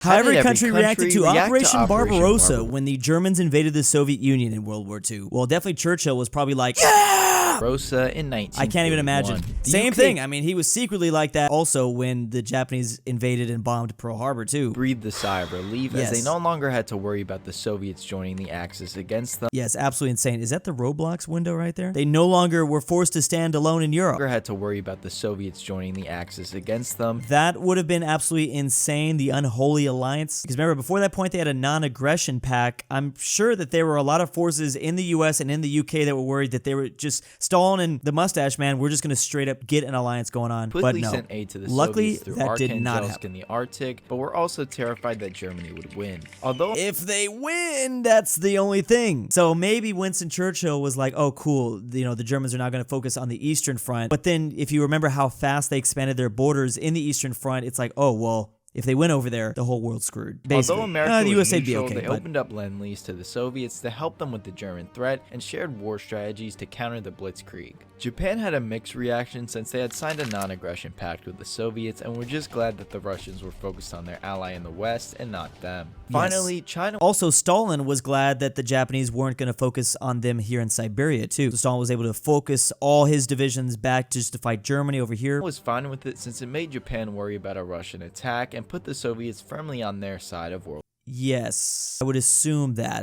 How every country reacted to Operation Barbarosa when the Germans invaded the Soviet Union in World War II. Well, definitely Churchill was probably like, yeah! Barbarosa in 1941. I can't even imagine. Same thing. I mean, he was secretly like that also when the Japanese invaded and bombed Pearl Harbor too. Breathed a sigh of relief as they no longer had to worry about the Soviets joining the Axis against them. Yes, absolutely insane. Is that the Roblox window right there? They no longer were forced to stand alone in Europe. Had to worry about the Soviets joining the Axis against them. That would have been absolutely insane, the unholy alliance. Because remember, before that point, they had a non-aggression pact. I'm sure that there were a lot of forces in the US and in the UK that were worried that they were just Stalin and the Mustache Man were just going to straight up get an alliance going on. But no. Sent aid to the Luckily, Soviets through that did not Archangelisk happen. in the Arctic, but we're also terrified that Germany would win. Although if they win, that's the only thing. So maybe Winston Churchill was like, oh, cool, you know, the Germans are now going to focus on the Eastern Front. But then if you remember how fast they expanded their borders in the Eastern Front, it's like, oh, well, if they went over there, the whole world's screwed. Basically. Although America the was USA'd neutral, be okay, they opened up Lend-Lease to the Soviets to help them with the German threat and shared war strategies to counter the Blitzkrieg. Japan had a mixed reaction since they had signed a non-aggression pact with the Soviets and were just glad that the Russians were focused on their ally in the West and not them. Finally, China... Also, Stalin was glad that the Japanese weren't going to focus on them here in Siberia, too. So Stalin was able to focus all his divisions back just to fight Germany over here. Was fine with it since it made Japan worry about a Russian attack and put the Soviets firmly on their side of World War. Yes, I would assume that.